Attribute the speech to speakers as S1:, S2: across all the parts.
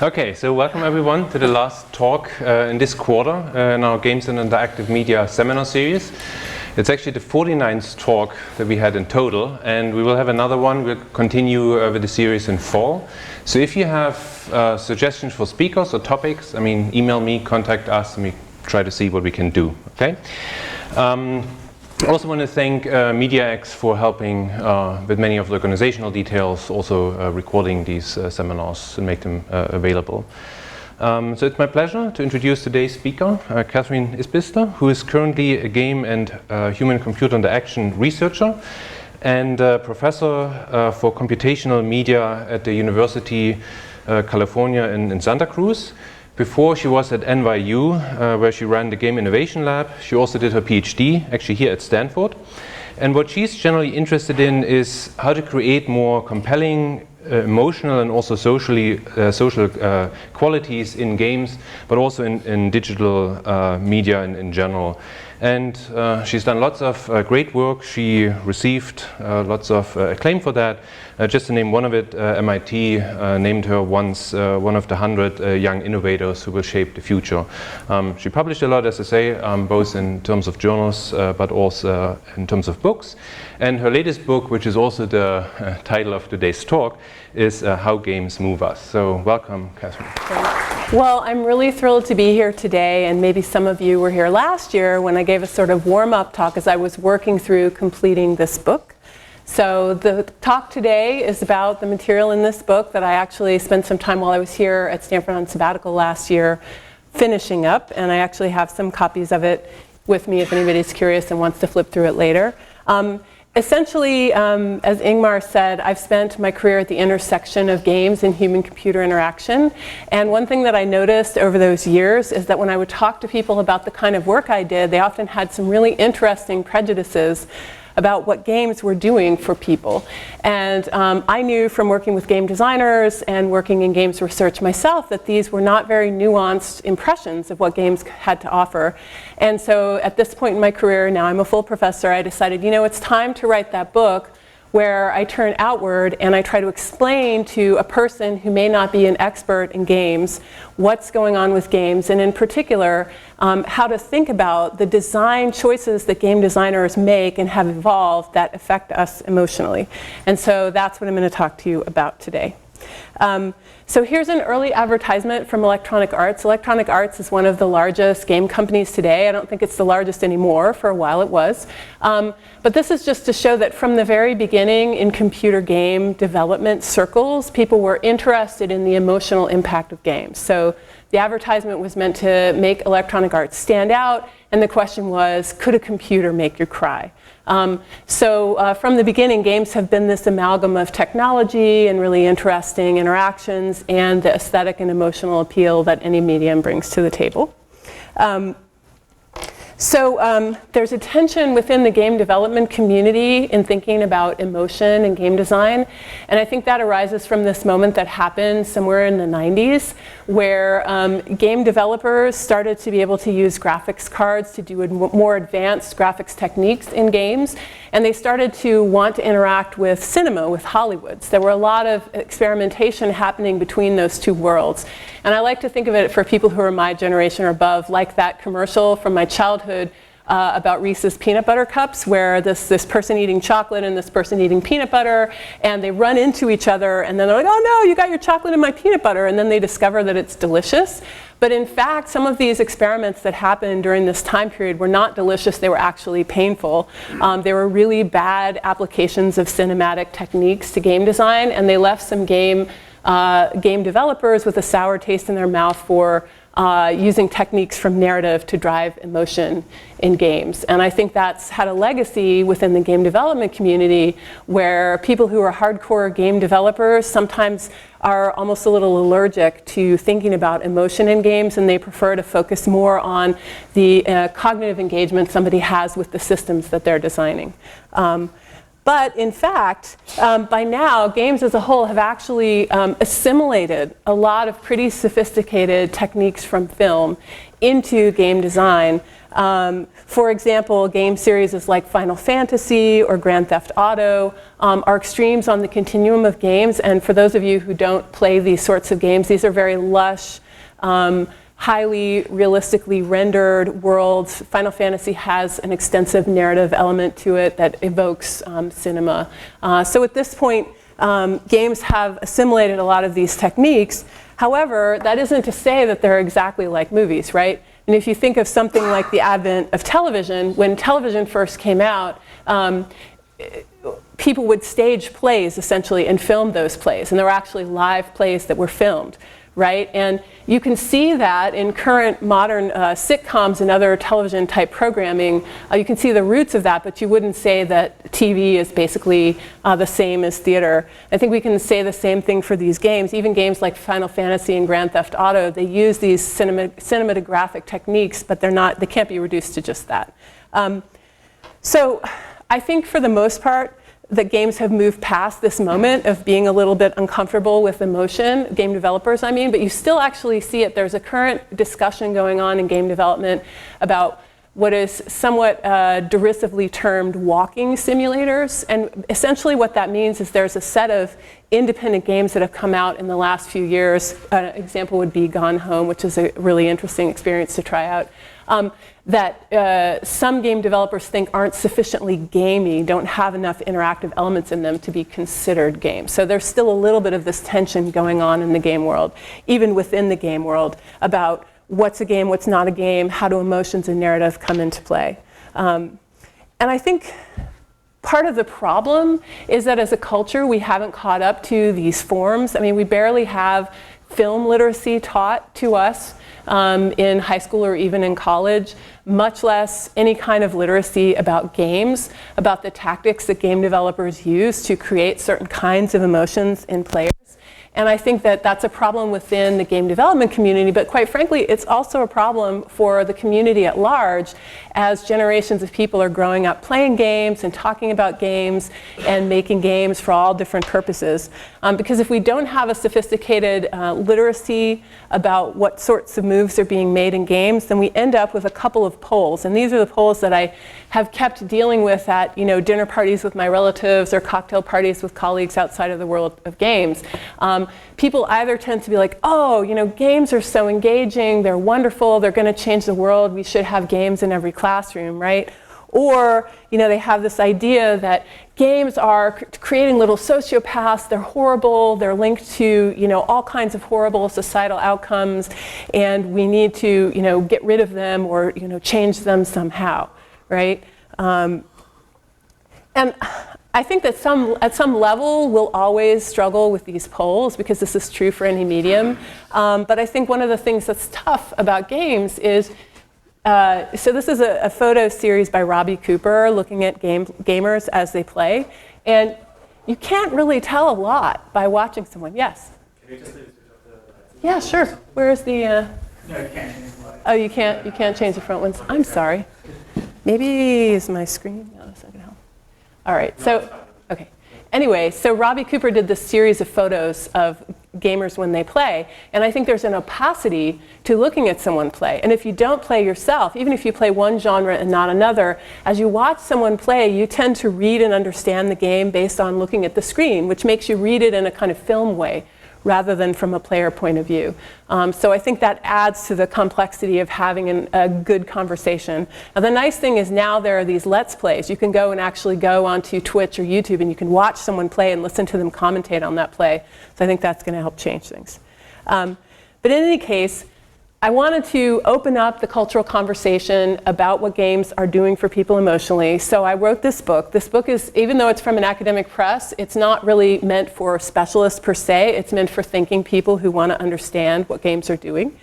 S1: Okay, so welcome everyone to the last talk in this quarter in our Games and Interactive Media seminar series. It's actually the 49th talk that we had in total, and we will have another one. We'll continue with the series in fall. So if you have suggestions for speakers or topics, email me, contact us, and we try to see what we can do, okay? I also want to thank MediaX for helping with many of the organizational details, also recording these seminars and make them available. So it's my pleasure to introduce today's speaker, Katherine Isbister, who is currently a game and human-computer interaction researcher and professor for computational media at the University California in Santa Cruz. Before, she was at NYU, where she ran the Game Innovation Lab. She also did her PhD, actually here at Stanford. And what she's generally interested in is how to create more compelling, emotional and also social qualities in games, but also in digital media in general. And she's done lots of great work. She received lots of acclaim for that. Just to name one of it, MIT named her once one of the 100 young innovators who will shape the future. She published a lot, as I say, both in terms of journals, but also in terms of books. And her latest book, which is also the title of today's talk, is How Games Move Us. So welcome, Katherine.
S2: Well, I'm really thrilled to be here today, and maybe some of you were here last year when I gave a sort of warm-up talk as I was working through completing this book. So the talk today is about the material in this book that I actually spent some time while I was here at Stanford on sabbatical last year finishing up, and I actually have some copies of it with me if anybody's curious and wants to flip through it later. Essentially, as Ingmar said, I've spent my career at the intersection of games and human-computer interaction. And one thing that I noticed over those years is that when I would talk to people about the kind of work I did, they often had some really interesting prejudices about what games were doing for people. And I knew from working with game designers and working in games research myself that these were not very nuanced impressions of what games had to offer. And so at this point in my career, now I'm a full professor, I decided, it's time to write that book where I turn outward and I try to explain to a person who may not be an expert in games what's going on with games, and in particular, how to think about the design choices that game designers make and have evolved that affect us emotionally. And so that's what I'm going to talk to you about today. So here's an early advertisement from Electronic Arts. Electronic Arts is one of the largest game companies today. I don't think it's the largest anymore. For a while it was. But this is just to show that from the very beginning in computer game development circles, people were interested in the emotional impact of games. So the advertisement was meant to make Electronic Arts stand out, and the question was, could a computer make you cry? So from the beginning, games have been this amalgam of technology and really interesting interactions and the aesthetic and emotional appeal that any medium brings to the table. So there's a tension within the game development community in thinking about emotion and game design. And I think that arises from this moment that happened somewhere in the 90s where game developers started to be able to use graphics cards to do more advanced graphics techniques in games. And they started to want to interact with cinema, with Hollywood. So there were a lot of experimentation happening between those two worlds. And I like to think of it for people who are my generation or above, like that commercial from my childhood about Reese's peanut butter cups, where this person eating chocolate and this person eating peanut butter, and they run into each other, and then they're like, oh no, you got your chocolate in my peanut butter, and then they discover that it's delicious. But in fact, some of these experiments that happened during this time period were not delicious, they were actually painful. They were really bad applications of cinematic techniques to game design, and they left some game developers with a sour taste in their mouth for using techniques from narrative to drive emotion in games. And I think that's had a legacy within the game development community where people who are hardcore game developers sometimes are almost a little allergic to thinking about emotion in games, and they prefer to focus more on the cognitive engagement somebody has with the systems that they're designing. But in fact, by now, games as a whole have actually assimilated a lot of pretty sophisticated techniques from film into game design. For example, game series like Final Fantasy or Grand Theft Auto are extremes on the continuum of games. And for those of you who don't play these sorts of games, these are very lush, highly realistically rendered worlds. Final Fantasy has an extensive narrative element to it that evokes cinema. So at this point, games have assimilated a lot of these techniques. However, that isn't to say that they're exactly like movies, right? And if you think of something like the advent of television, when television first came out, people would stage plays essentially and film those plays. And there were actually live plays that were filmed, right? And you can see that in current modern sitcoms and other television type programming. You can see the roots of that, but you wouldn't say that TV is basically the same as theater. I think we can say the same thing for these games. Even games like Final Fantasy and Grand Theft Auto, they use these cinematographic techniques, but they can't be reduced to just that. So I think for the most part, that games have moved past this moment of being a little bit uncomfortable with emotion, game developers, I mean, but you still actually see it. There's a current discussion going on in game development about what is somewhat derisively termed walking simulators. And essentially what that means is there's a set of independent games that have come out in the last few years. An example would be Gone Home, which is a really interesting experience to try out. That some game developers think aren't sufficiently gamey, don't have enough interactive elements in them to be considered games. So there's still a little bit of this tension going on in the game world, even within the game world, about what's a game, what's not a game, how do emotions and narrative come into play. And I think part of the problem is that as a culture, we haven't caught up to these forms. I mean, we barely have film literacy taught to us in high school or even in college, much less any kind of literacy about games, about the tactics that game developers use to create certain kinds of emotions in players. And I think that that's a problem within the game development community, but quite frankly, it's also a problem for the community at large as generations of people are growing up playing games and talking about games and making games for all different purposes. Because if we don't have a sophisticated literacy about what sorts of moves are being made in games, then we end up with a couple of poles. And these are the poles that I have kept dealing with at dinner parties with my relatives or cocktail parties with colleagues outside of the world of games. People either tend to be like, oh, games are so engaging, they're wonderful, they're going to change the world, we should have games in every classroom, right? Or, they have this idea that games are creating little sociopaths, they're horrible, they're linked to, all kinds of horrible societal outcomes, and we need to, get rid of them or, change them somehow, right? And I think that at some level we'll always struggle with these poles because this is true for any medium. But I think one of the things that's tough about games is, so this is a photo series by Robbie Cooper looking at gamers as they play. And you can't really tell a lot by watching someone. Yes?
S3: Can you just leave the
S2: Yeah, sure. Where's the...
S3: No, you can't change the light.
S2: Oh, you can't change the front ones. I'm sorry. Maybe is my screen? No, that's not going to help. All right, so, okay. Anyway, so Robbie Cooper did this series of photos of gamers when they play, and I think there's an opacity to looking at someone play. And if you don't play yourself, even if you play one genre and not another, as you watch someone play, you tend to read and understand the game based on looking at the screen, which makes you read it in a kind of film way, rather than from a player point of view. So I think that adds to the complexity of having a good conversation. Now the nice thing is now there are these Let's Plays. You can go and actually go onto Twitch or YouTube and you can watch someone play and listen to them commentate on that play. So I think that's going to help change things. But in any case, I wanted to open up the cultural conversation about what games are doing for people emotionally. So I wrote this book. This book is, even though it's from an academic press, it's not really meant for specialists per se. It's meant for thinking people who want to understand what games are doing.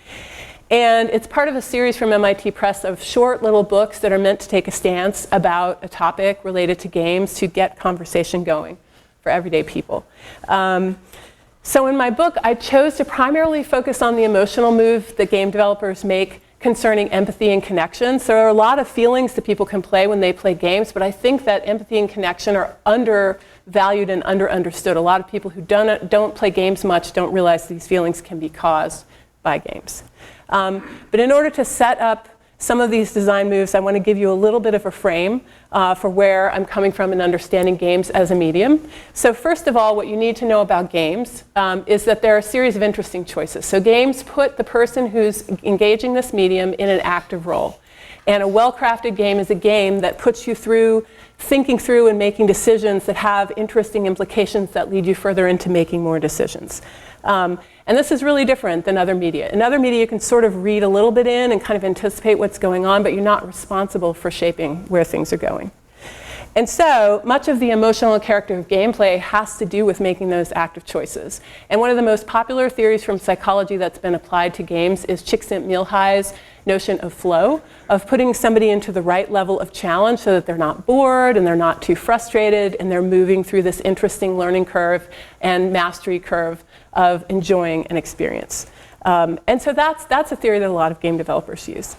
S2: And it's part of a series from MIT Press of short little books that are meant to take a stance about a topic related to games to get conversation going for everyday people. So in my book, I chose to primarily focus on the emotional move that game developers make concerning empathy and connection. So there are a lot of feelings that people can play when they play games, but I think that empathy and connection are undervalued and understood. A lot of people who don't play games much don't realize these feelings can be caused by games. But in order to set up some of these design moves, I want to give you a little bit of a frame for where I'm coming from in understanding games as a medium. So first of all, what you need to know about games is that there are a series of interesting choices. So games put the person who's engaging this medium in an active role. And a well-crafted game is a game that puts you through thinking through and making decisions that have interesting implications that lead you further into making more decisions. And this is really different than other media. In other media, you can sort of read a little bit in and kind of anticipate what's going on, but you're not responsible for shaping where things are going. And so much of the emotional and character gameplay has to do with making those active choices. And one of the most popular theories from psychology that's been applied to games is Csikszentmihalyi's notion of flow, of putting somebody into the right level of challenge so that they're not bored and they're not too frustrated and they're moving through this interesting learning curve and mastery curve of enjoying an experience. And so that's a theory that a lot of game developers use.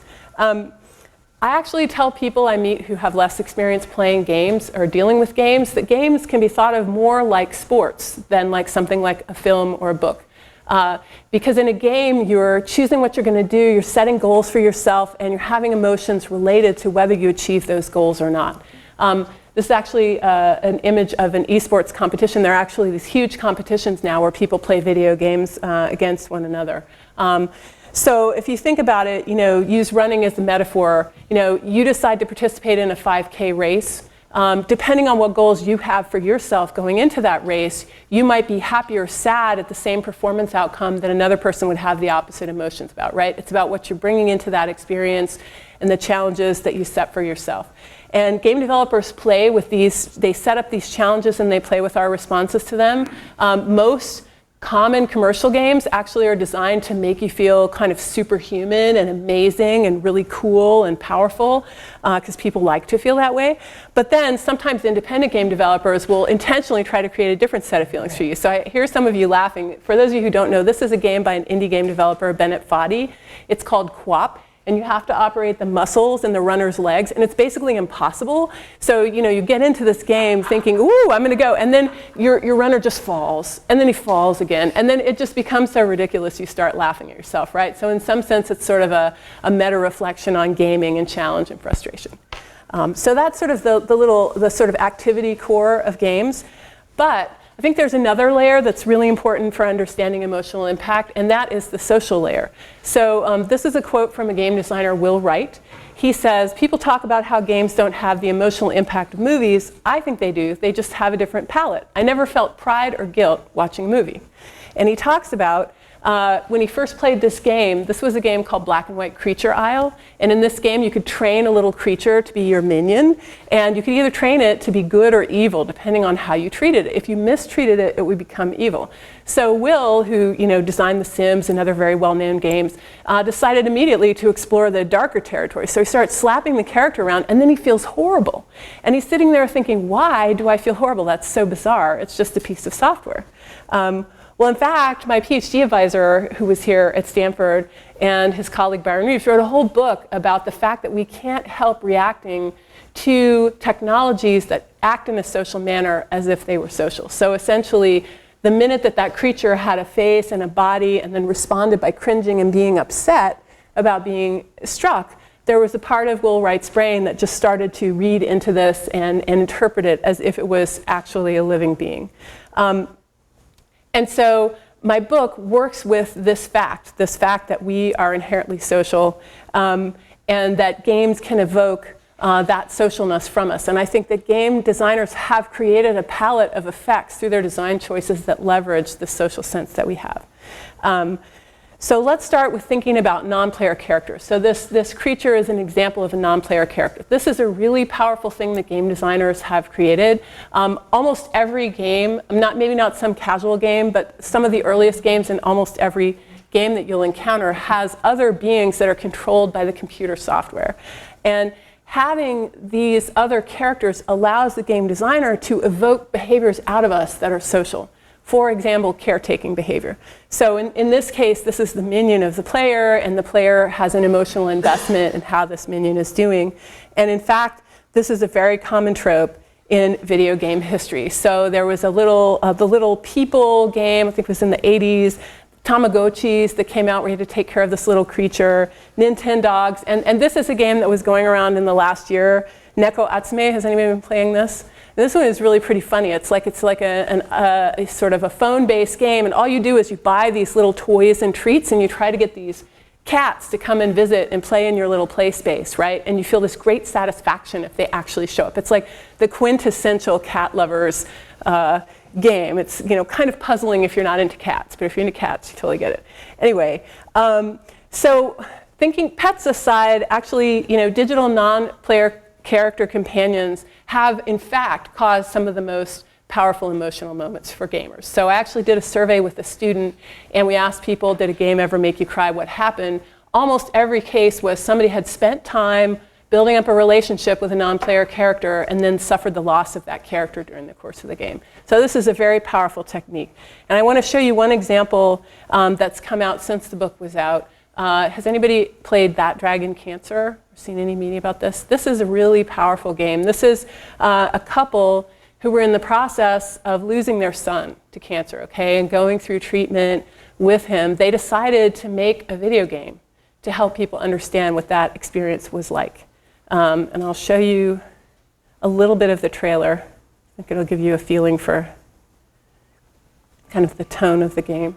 S2: I actually tell people I meet who have less experience playing games or dealing with games that games can be thought of more like sports than like something like a film or a book. Because in a game, you're choosing what you're going to do, you're setting goals for yourself, and you're having emotions related to whether you achieve those goals or not. This is actually an image of an esports competition. There are actually these huge competitions now where people play video games against one another. So if you think about it, use running as a metaphor. You decide to participate in a 5K race. Depending on what goals you have for yourself going into that race, you might be happy or sad at the same performance outcome that another person would have the opposite emotions about, right? It's about what you're bringing into that experience and the challenges that you set for yourself. And game developers play with these, they set up these challenges and they play with our responses to them. Most common commercial games actually are designed to make you feel kind of superhuman and amazing and really cool and powerful, because people like to feel that way. But then sometimes independent game developers will intentionally try to create a different set of feelings for you. So I hear some of you laughing. For those of you who don't know, this is a game by an indie game developer, Bennett Foddy. It's called QWOP. And you have to operate the muscles in the runner's legs, and it's basically impossible. So you get into this game thinking, ooh, I'm going to go, and then your runner just falls, and then he falls again, and then it just becomes so ridiculous you start laughing at yourself, right? So in some sense, it's sort of a meta-reflection on gaming and challenge and frustration. So that's sort of the sort of activity core of games. But I think there's another layer that's really important for understanding emotional impact, and that is the social layer. So this is a quote from a game designer, Will Wright. He says, people talk about how games don't have the emotional impact of movies. I think they do. They just have a different palette. I never felt pride or guilt watching a movie. And he talks about when he first played this game, this was a game called Black and White Creature Isle. And in this game, you could train a little creature to be your minion. And you could either train it to be good or evil, depending on how you treated it. If you mistreated it, it would become evil. So Will, who designed The Sims and other very well-known games, decided immediately to explore the darker territory. So he starts slapping the character around, and then he feels horrible. And he's sitting there thinking, why do I feel horrible? That's so bizarre. It's just a piece of software. Well, in fact, my PhD advisor, who was here at Stanford, and his colleague Byron Reeves wrote a whole book about the fact that we can't help reacting to technologies that act in a social manner as if they were social. So essentially, the minute that creature had a face and a body and then responded by cringing and being upset about being struck, there was a part of Will Wright's brain that just started to read into this and interpret it as if it was actually a living being. And so my book works with this fact that we are inherently social, and that games can evoke that socialness from us. And I think that game designers have created a palette of effects through their design choices that leverage the social sense that we have. So let's start with thinking about non-player characters. So this creature is an example of a non-player character. This is a really powerful thing that game designers have created. Almost every game, maybe not some casual game, but some of the earliest games and almost every game that you'll encounter has other beings that are controlled by the computer software. And having these other characters allows the game designer to evoke behaviors out of us that are social. For example, caretaking behavior. So in this case, this is the minion of the player, and the player has an emotional investment in how this minion is doing. And in fact, this is a very common trope in video game history. So there was the Little People game, I think it was in the 80s, Tamagotchis that came out where you had to take care of this little creature, Nintendogs, and this is a game that was going around in the last year, Neko Atsume. Has anybody been playing this? This one is really pretty funny. It's like a sort of a phone-based game, and all you do is you buy these little toys and treats, and you try to get these cats to come and visit and play in your little play space, right? And you feel this great satisfaction if they actually show up. It's like the quintessential cat lovers game. It's kind of puzzling if you're not into cats, but if you're into cats, you totally get it. Anyway, so thinking pets aside, actually, digital non-player character companions have, in fact, caused some of the most powerful emotional moments for gamers. So I actually did a survey with a student, and we asked people, did a game ever make you cry? What happened? Almost every case was somebody had spent time building up a relationship with a non-player character and then suffered the loss of that character during the course of the game. So this is a very powerful technique. And I want to show you one example that's come out since the book was out. Has anybody played That Dragon Cancer? Or seen any media about this? This is a really powerful game. This is a couple who were in the process of losing their son to cancer, okay, and going through treatment with him. They decided to make a video game to help people understand what that experience was like. And I'll show you a little bit of the trailer. I think it'll give you a feeling for kind of the tone of the game.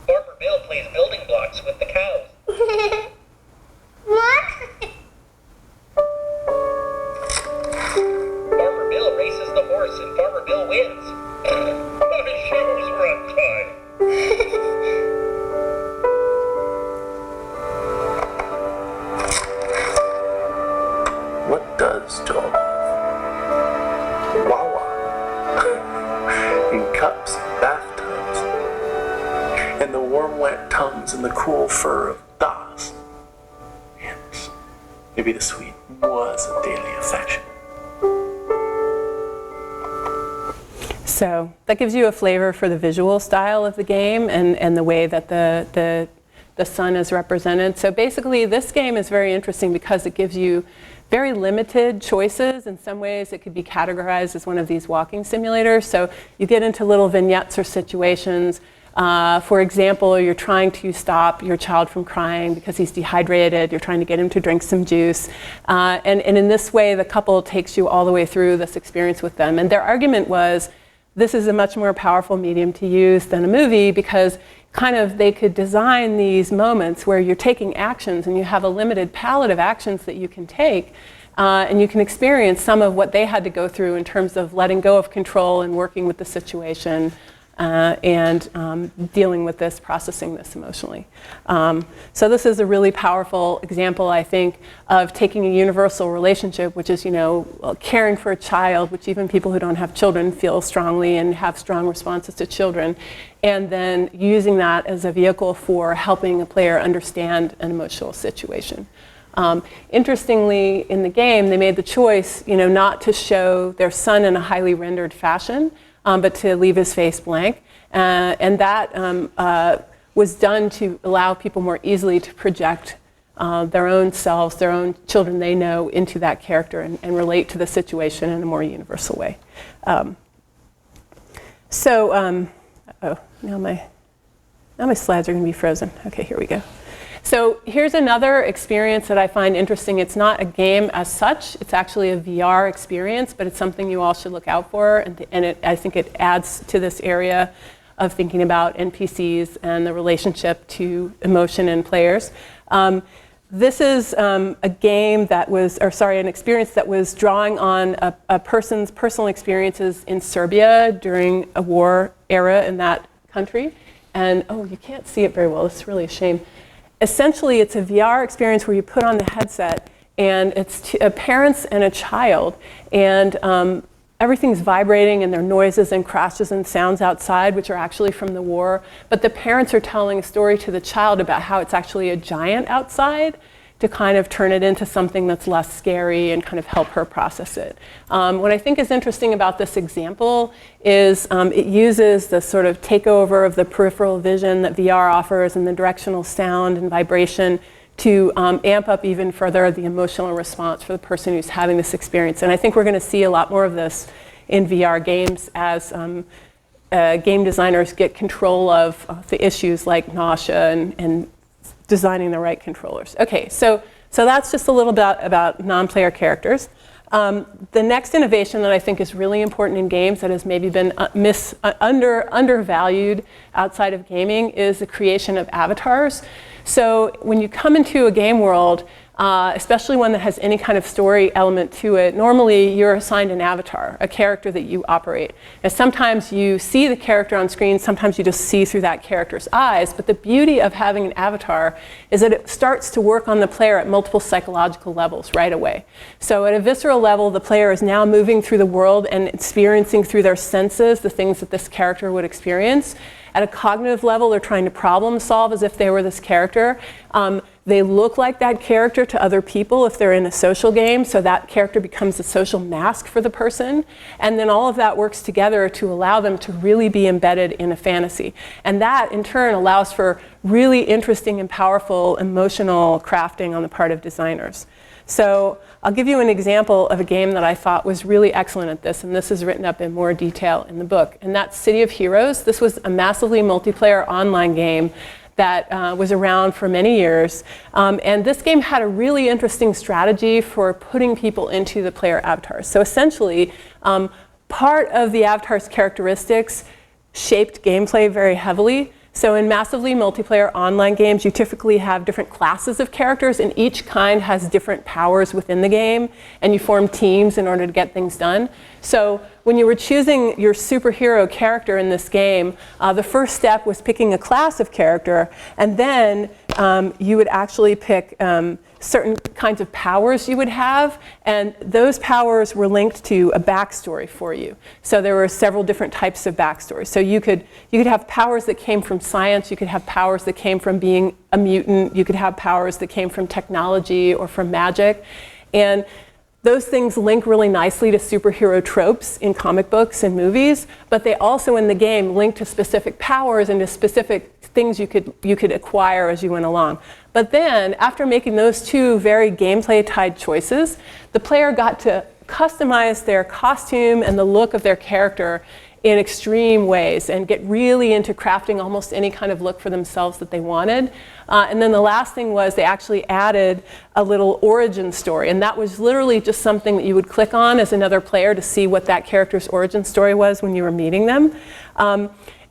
S4: Farmer Bill plays building blocks with the cows.
S5: What?
S4: Farmer Bill races the horse and Farmer Bill wins. My shoes were untied.
S6: What does Joel? Wawa. In cups, bathtubs, and the warm, wet tongues and the cool fur of Das. Yes, maybe the sweet was a daily affection.
S2: So that gives you a flavor for the visual style of the game and the way that the sun is represented. So basically, this game is very interesting because it gives you very limited choices. In some ways, it could be categorized as one of these walking simulators. So you get into little vignettes or situations. For example, you're trying to stop your child from crying because he's dehydrated. You're trying to get him to drink some juice. And in this way, the couple takes you all the way through this experience with them. And their argument was, this is a much more powerful medium to use than a movie because kind of they could design these moments where you're taking actions and you have a limited palette of actions that you can take. And you can experience some of what they had to go through in terms of letting go of control and working with the situation. And dealing with this, processing this emotionally. So this is a really powerful example, I think, of taking a universal relationship, which is, caring for a child, which even people who don't have children feel strongly and have strong responses to children, and then using that as a vehicle for helping a player understand an emotional situation. Interestingly, in the game, they made the choice, not to show their son in a highly rendered fashion, but to leave his face blank. And that was done to allow people more easily to project their own selves, their own children they know into that character and relate to the situation in a more universal way. Now my slides are going to be frozen. Okay, here we go. So here's another experience that I find interesting. It's not a game as such. It's actually a VR experience, but it's something you all should look out for. And I think it adds to this area of thinking about NPCs and the relationship to emotion and players. This is a game that was, an experience that was drawing on a person's personal experiences in Serbia during a war era in that country. And, you can't see it very well. It's really a shame. Essentially, it's a VR experience where you put on the headset, and it's parents and a child, and everything's vibrating, and there are noises and crashes and sounds outside, which are actually from the war. But the parents are telling a story to the child about how it's actually a giant outside to kind of turn it into something that's less scary and kind of help her process it. What I think is interesting about this example is it uses the sort of takeover of the peripheral vision that VR offers and the directional sound and vibration to amp up even further the emotional response for the person who's having this experience. And I think we're going to see a lot more of this in VR games as game designers get control of the issues like nausea and designing the right controllers. Okay, so that's just a little bit about non-player characters. The next innovation that I think is really important in games that has maybe been undervalued outside of gaming is the creation of avatars. So when you come into a game world, especially one that has any kind of story element to it, normally you're assigned an avatar, a character that you operate. And sometimes you see the character on screen, sometimes you just see through that character's eyes. But the beauty of having an avatar is that it starts to work on the player at multiple psychological levels right away. So at a visceral level, the player is now moving through the world and experiencing through their senses the things that this character would experience. At a cognitive level, they're trying to problem solve as if they were this character. They look like that character to other people if they're in a social game, so that character becomes a social mask for the person. And then all of that works together to allow them to really be embedded in a fantasy. And that, in turn, allows for really interesting and powerful emotional crafting on the part of designers. So I'll give you an example of a game that I thought was really excellent at this, and this is written up in more detail in the book, and that's City of Heroes. This was a massively multiplayer online game that was around for many years. And this game had a really interesting strategy for putting people into the player avatars. So essentially, part of the avatar's characteristics shaped gameplay very heavily. So in massively multiplayer online games, you typically have different classes of characters, and each kind has different powers within the game, and you form teams in order to get things done. So when you were choosing your superhero character in this game, the first step was picking a class of character, and then you would actually pick certain kinds of powers you would have, and those powers were linked to a backstory for you. So there were several different types of backstories. So you could have powers that came from science, you could have powers that came from being a mutant, you could have powers that came from technology or from magic. And those things link really nicely to superhero tropes in comic books and movies, but they also in the game link to specific powers and to specific things you could acquire as you went along. But then, after making those two very gameplay-tied choices, the player got to customize their costume and the look of their character in extreme ways and get really into crafting almost any kind of look for themselves that they wanted. And then the last thing was they actually added a little origin story, and that was literally just something that you would click on as another player to see what that character's origin story was when you were meeting them.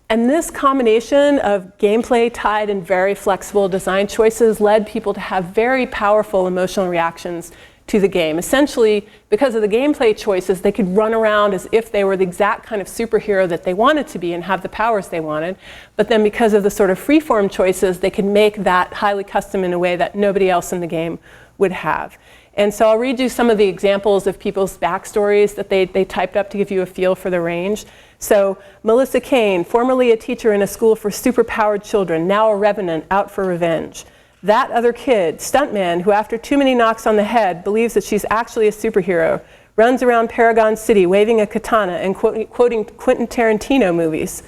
S2: And this combination of gameplay-tied and very flexible design choices led people to have very powerful emotional reactions to the game. Essentially, because of the gameplay choices, they could run around as if they were the exact kind of superhero that they wanted to be and have the powers they wanted. But then because of the sort of freeform choices, they could make that highly custom in a way that nobody else in the game would have. And so I'll read you some of the examples of people's backstories that they typed up to give you a feel for the range. So Melissa Kane, formerly a teacher in a school for superpowered children, now a revenant out for revenge. That other kid, stuntman, who after too many knocks on the head believes that she's actually a superhero, runs around Paragon City waving a katana and quoting Quentin Tarantino movies.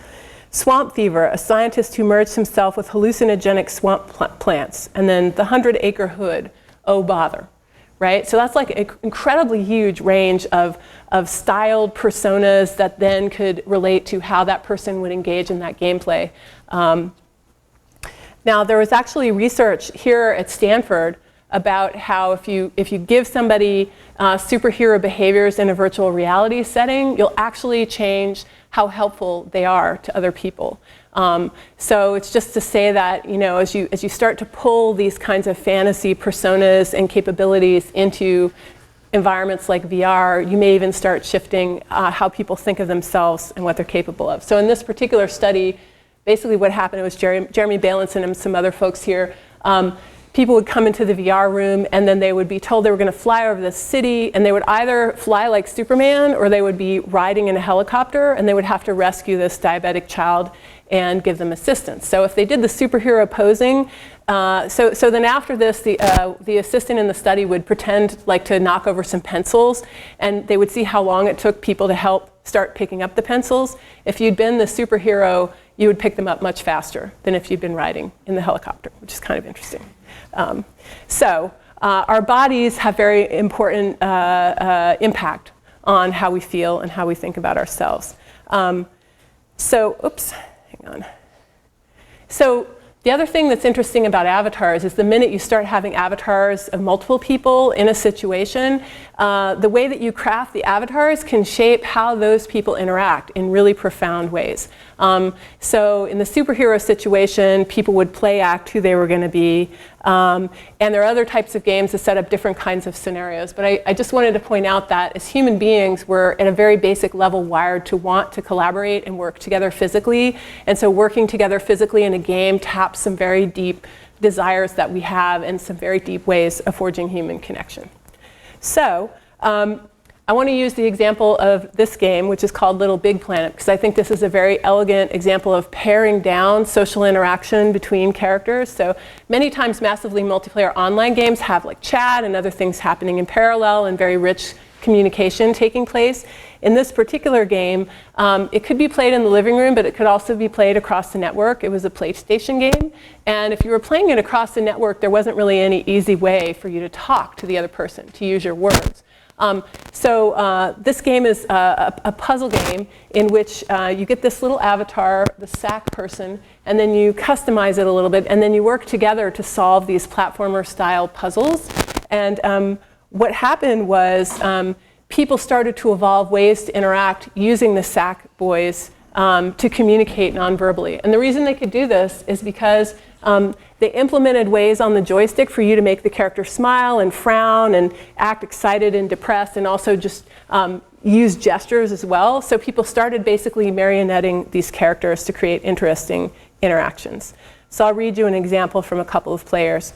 S2: Swamp Fever, a scientist who merged himself with hallucinogenic swamp plants. And then the 100-Acre Hood, oh bother. Right? So that's like an incredibly huge range of styled personas that then could relate to how that person would engage in that gameplay. Now, there was actually research here at Stanford about how if you give somebody superhero behaviors in a virtual reality setting, you'll actually change how helpful they are to other people. So it's just to say that, you know, as you start to pull these kinds of fantasy personas and capabilities into environments like VR, you may even start shifting how people think of themselves and what they're capable of. So in this particular study, basically what happened was Jeremy Bailenson and some other folks here, people would come into the VR room and then they would be told they were going to fly over the city, and they would either fly like Superman or they would be riding in a helicopter, and they would have to rescue this diabetic child and give them assistance. So if they did the superhero posing, so then after this, the assistant in the study would pretend like to knock over some pencils, and they would see how long it took people to help start picking up the pencils. If you'd been the superhero you would pick them up much faster than if you'd been riding in the helicopter, which is kind of interesting. Our bodies have very important impact on how we feel and how we think about ourselves. Oops, hang on. So the other thing that's interesting about avatars is the minute you start having avatars of multiple people in a situation, the way that you craft the avatars can shape how those people interact in really profound ways. So in the superhero situation, people would play act who they were going to be. And there are other types of games that set up different kinds of scenarios. But I just wanted to point out that as human beings, we're at a very basic level wired to want to collaborate and work together physically. And so working together physically in a game taps some very deep desires that we have and some very deep ways of forging human connection. So I want to use the example of this game, which is called LittleBigPlanet, because I think this is a very elegant example of paring down social interaction between characters. So many times massively multiplayer online games have like chat and other things happening in parallel and very rich communication taking place. In this particular game, it could be played in the living room, but it could also be played across the network. It was a PlayStation game. And if you were playing it across the network, there wasn't really any easy way for you to talk to the other person, to use your words. This game is a puzzle game in which you get this little avatar, the sack person, and then you customize it a little bit, and then you work together to solve these platformer-style puzzles. And what happened was people started to evolve ways to interact using the sack boys to communicate non-verbally. And the reason they could do this is because they implemented ways on the joystick for you to make the character smile and frown and act excited and depressed, and also just use gestures as well. So people started basically marionetting these characters to create interesting interactions. So I'll read you an example from a couple of players.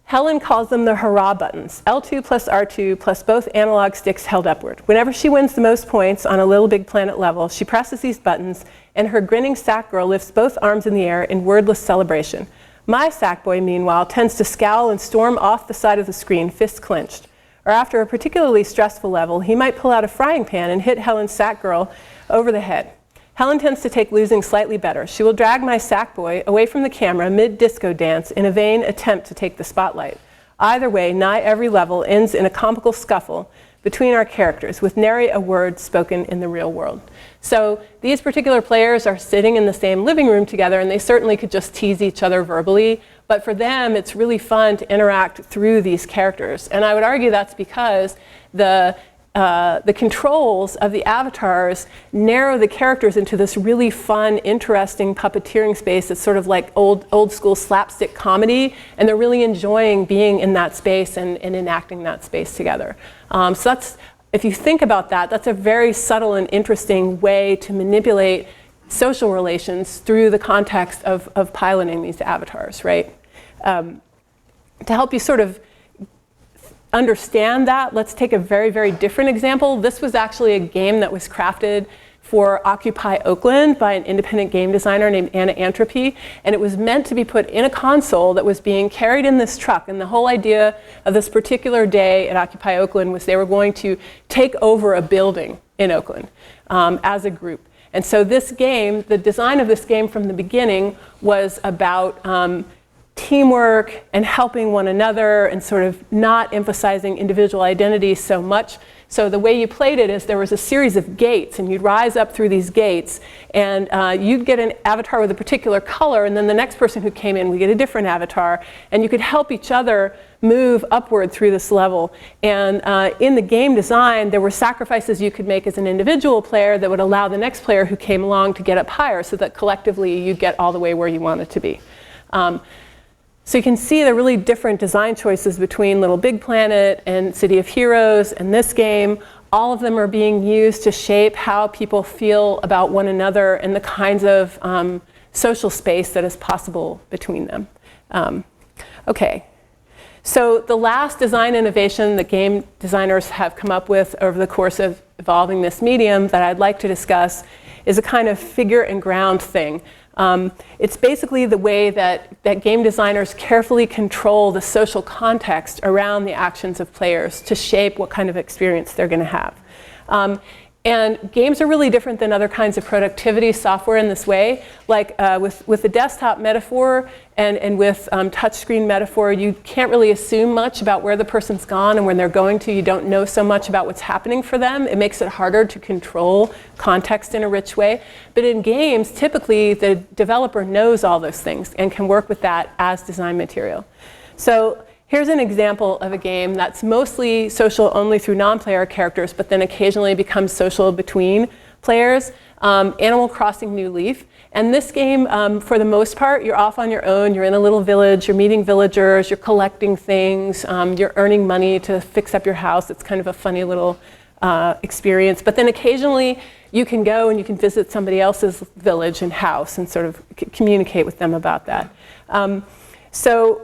S2: Helen calls them the hurrah buttons, L2 plus R2 plus both analog sticks held upward. Whenever she wins the most points on a LittleBigPlanet level, she presses these buttons, and her grinning sack girl lifts both arms in the air in wordless celebration. My sack boy, meanwhile, tends to scowl and storm off the side of the screen, fists clenched. Or after a particularly stressful level, he might pull out a frying pan and hit Helen's sack girl over the head. Helen tends to take losing slightly better. She will drag my sack boy away from the camera mid-disco dance in a vain attempt to take the spotlight. Either way, nigh every level ends in a comical scuffle between our characters, with nary a word spoken in the real world. So these particular players are sitting in the same living room together, and they certainly could just tease each other verbally. But for them, it's really fun to interact through these characters. And I would argue that's because the controls of the avatars narrow the characters into this really fun, interesting puppeteering space that's sort of like old school slapstick comedy, and they're really enjoying being in that space and enacting that space together. So that's, if you think about that, that's a very subtle and interesting way to manipulate social relations through the context of piloting these avatars, right? To help you sort of understand that, let's take a very, very different example. This was actually a game that was crafted for Occupy Oakland by an independent game designer named Anna Antropy, and it was meant to be put in a console that was being carried in this truck. And the whole idea of this particular day at Occupy Oakland was they were going to take over a building in Oakland as a group. And so this game, the design of this game from the beginning was about teamwork and helping one another and sort of not emphasizing individual identity so much. So the way you played it is there was a series of gates, and you'd rise up through these gates, and you'd get an avatar with a particular color, and then the next person who came in would get a different avatar, and you could help each other move upward through this level. And in the game design, there were sacrifices you could make as an individual player that would allow the next player who came along to get up higher, so that collectively you'd get all the way where you wanted to be. So you can see the really different design choices between LittleBigPlanet and City of Heroes and this game. All of them are being used to shape how people feel about one another and the kinds of social space that is possible between them. Okay, so the last design innovation that game designers have come up with over the course of evolving this medium that I'd like to discuss is a kind of figure and ground thing. It's basically the way that game designers carefully control the social context around the actions of players to shape what kind of experience they're going to have. And games are really different than other kinds of productivity software in this way. Like with the desktop metaphor and with touchscreen metaphor, you can't really assume much about where the person's gone and when they're going to. You don't know so much about what's happening for them. It makes it harder to control context in a rich way. But in games, typically the developer knows all those things and can work with that as design material. So here's an example of a game that's mostly social only through non-player characters, but then occasionally becomes social between players. Animal Crossing New Leaf. And this game, for the most part, you're off on your own. You're in a little village. You're meeting villagers. You're collecting things. You're earning money to fix up your house. It's kind of a funny little experience. But then occasionally you can go and you can visit somebody else's village and house and sort of communicate with them about that. So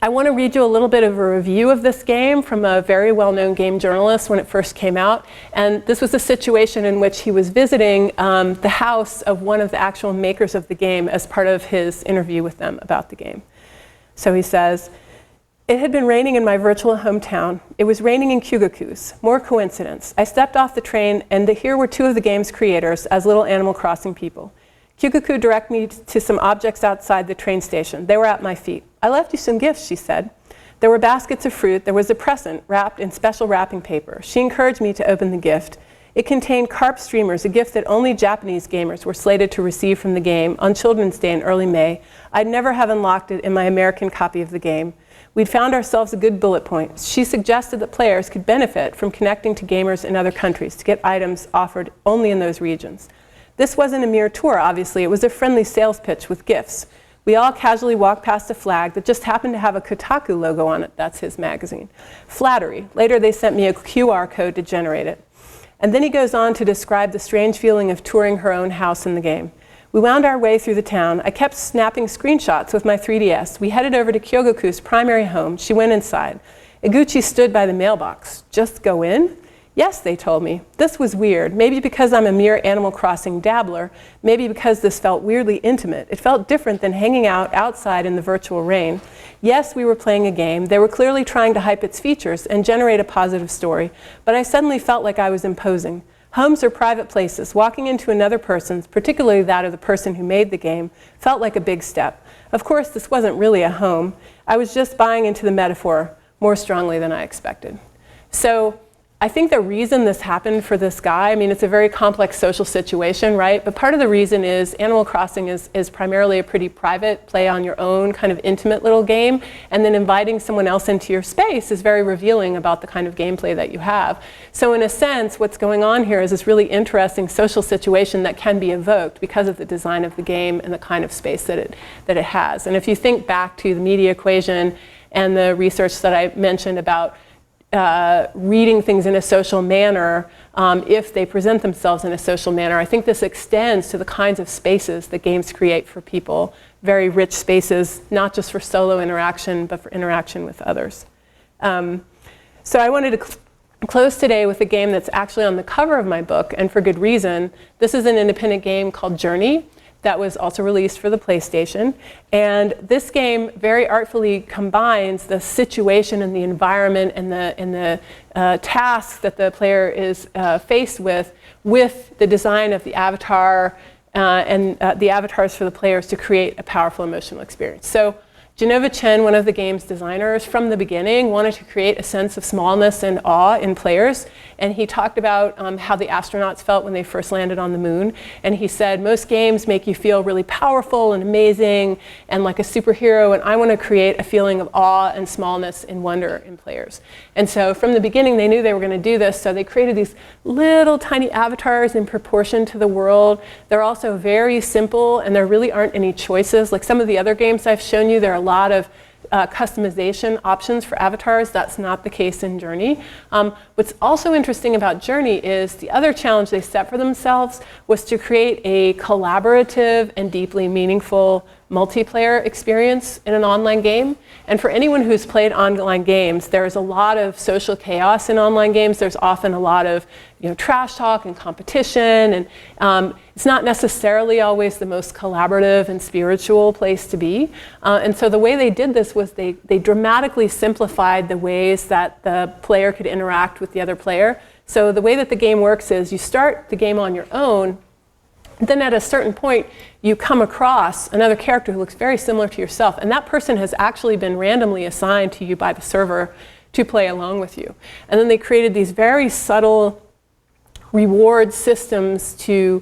S2: I want to read you a little bit of a review of this game from a very well-known game journalist when it first came out. And this was a situation in which he was visiting the house of one of the actual makers of the game as part of his interview with them about the game. So he says, "It had been raining in my virtual hometown. It was raining in Kyugakus. More coincidence. I stepped off the train and here were two of the game's creators as little Animal Crossing people. Kyugaku directed me to some objects outside the train station. They were at my feet. 'I left you some gifts,' she said. There were baskets of fruit. There was a present wrapped in special wrapping paper. She encouraged me to open the gift. It contained carp streamers, a gift that only Japanese gamers were slated to receive from the game on Children's Day in early May. I'd never have unlocked it in my American copy of the game. We'd found ourselves a good bullet point. She suggested that players could benefit from connecting to gamers in other countries to get items offered only in those regions. This wasn't a mere tour, obviously. It was a friendly sales pitch with gifts. We all casually walked past a flag that just happened to have a Kotaku logo on it. That's his magazine. Flattery. Later, they sent me a QR code to generate it." And then he goes on to describe the strange feeling of touring her own house in the game. "We wound our way through the town. I kept snapping screenshots with my 3DS. We headed over to Kyogoku's primary home. She went inside. Iguchi stood by the mailbox. 'Just go in?' 'Yes,' they told me. This was weird. Maybe because I'm a mere Animal Crossing dabbler. Maybe because this felt weirdly intimate. It felt different than hanging out outside in the virtual rain. Yes, we were playing a game. They were clearly trying to hype its features and generate a positive story. But I suddenly felt like I was imposing. Homes are private places. Walking into another person's, particularly that of the person who made the game, felt like a big step. Of course, this wasn't really a home. I was just buying into the metaphor more strongly than I expected." So I think the reason this happened for this guy, I mean, it's a very complex social situation, right? But part of the reason is Animal Crossing is primarily a pretty private, play on your own, kind of intimate little game. And then inviting someone else into your space is very revealing about the kind of gameplay that you have. So in a sense, what's going on here is this really interesting social situation that can be evoked because of the design of the game and the kind of space that it has. And if you think back to the media equation and the research that I mentioned about reading things in a social manner, if they present themselves in a social manner. I think this extends to the kinds of spaces that games create for people, very rich spaces, not just for solo interaction, but for interaction with others. So I wanted to close today with a game that's actually on the cover of my book, and for good reason. This is an independent game called Journey that was also released for the PlayStation. And this game very artfully combines the situation and the environment and the tasks that the player is faced with the design of the avatar and the avatars for the players to create a powerful emotional experience. So Genova Chen, one of the game's designers, from the beginning wanted to create a sense of smallness and awe in players. And he talked about how the astronauts felt when they first landed on the moon. And he said, most games make you feel really powerful and amazing and like a superhero. And I want to create a feeling of awe and smallness and wonder in players. And so from the beginning, they knew they were going to do this. So they created these little tiny avatars in proportion to the world. They're also very simple, and there really aren't any choices. Like some of the other games I've shown you, there are a lot of customization options for avatars. That's not the case in Journey. What's also interesting about Journey is the other challenge they set for themselves was to create a collaborative and deeply meaningful multiplayer experience in an online game. And for anyone who's played online games, there's a lot of social chaos in online games. There's often a lot of trash talk and competition, and it's not necessarily always the most collaborative and spiritual place to be. And so the way they did this was they dramatically simplified the ways that the player could interact with the other player So the way that the game works is you start the game on your own, then at a certain point you come across another character who looks very similar to yourself, and that person has actually been randomly assigned to you by the server to play along with you. And then they created these very subtle reward systems to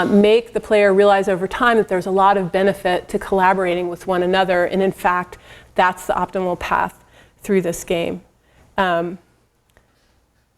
S2: make the player realize over time that there's a lot of benefit to collaborating with one another, and in fact that's the optimal path through this game.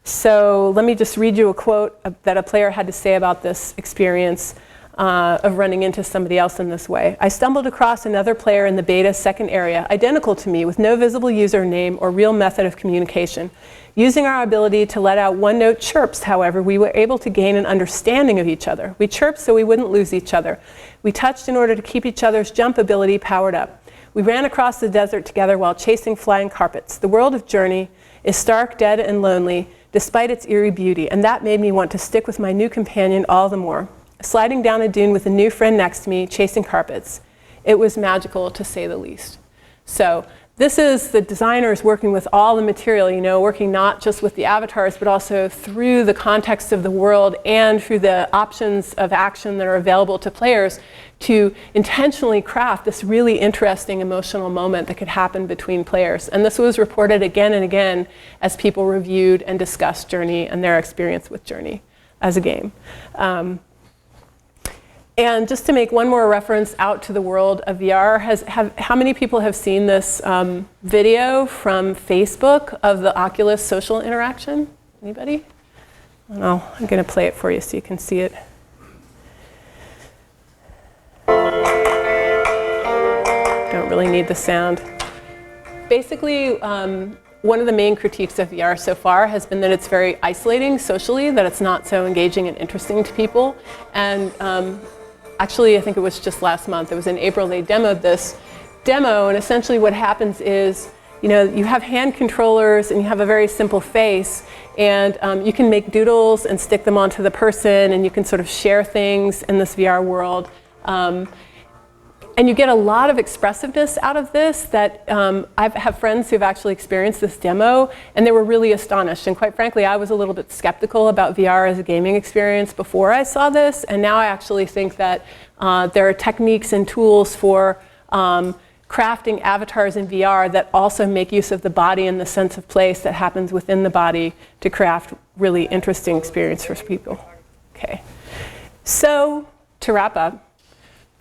S2: So let me just read you a quote that a player had to say about this experience of running into somebody else in this way. "I stumbled across another player in the beta second area, identical to me, with no visible username or real method of communication. Using our ability to let out one-note chirps, however, we were able to gain an understanding of each other. We chirped so we wouldn't lose each other. We touched in order to keep each other's jump ability powered up. We ran across the desert together while chasing flying carpets. The world of Journey is stark, dead, and lonely, despite its eerie beauty, and that made me want to stick with my new companion all the more. Sliding down a dune with a new friend next to me, chasing carpets. It was magical, to say the least." So this is the designers working with all the material, you know, working not just with the avatars, but also through the context of the world and through the options of action that are available to players to intentionally craft this really interesting emotional moment that could happen between players. And this was reported again and again as people reviewed and discussed Journey and their experience with Journey as a game. And just to make one more reference out to the world of VR, how many people have seen this video from Facebook of the Oculus social interaction? Anybody? Well, I'm going to play it for you so you can see it. Don't really need the sound. Basically, one of the main critiques of VR so far has been that it's very isolating socially, that it's not so engaging and interesting to people. And actually, I think it was just last month, it was in April, they demoed this demo, and essentially what happens is, you know, you have hand controllers and you have a very simple face, and you can make doodles and stick them onto the person, and you can sort of share things in this VR world. And you get a lot of expressiveness out of this that I have friends who've actually experienced this demo, and they were really astonished. And quite frankly, I was a little bit skeptical about VR as a gaming experience before I saw this, and now I actually think that there are techniques and tools for crafting avatars in VR that also make use of the body and the sense of place that happens within the body to craft really interesting experience for people. Okay, so to wrap up,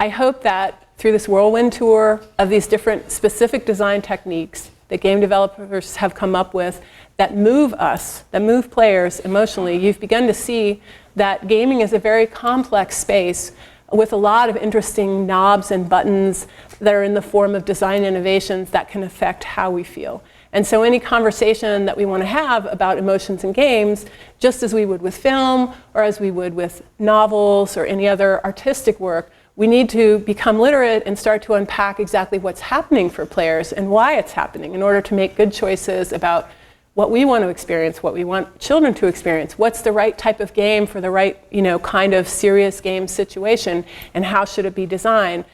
S2: I hope that through this whirlwind tour of these different specific design techniques that game developers have come up with that move us, that move players emotionally, you've begun to see that gaming is a very complex space with a lot of interesting knobs and buttons that are in the form of design innovations that can affect how we feel. And so any conversation that we want to have about emotions in games, just as we would with film or as we would with novels or any other artistic work, we need to become literate and start to unpack exactly what's happening for players and why it's happening in order to make good choices about what we want to experience, what we want children to experience, what's the right type of game for the right, you know, kind of serious game situation, and how should it be designed.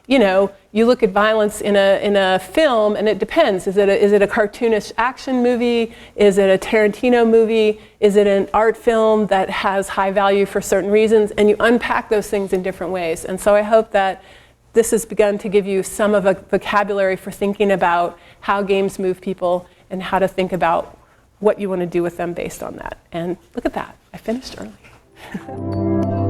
S2: You know, you look at violence in a film, and it depends. Is it a cartoonish action movie? Is it a Tarantino movie? Is it an art film that has high value for certain reasons? And you unpack those things in different ways. And so I hope that this has begun to give you some of a vocabulary for thinking about how games move people and how to think about what you want to do with them based on that. And look at that, I finished early.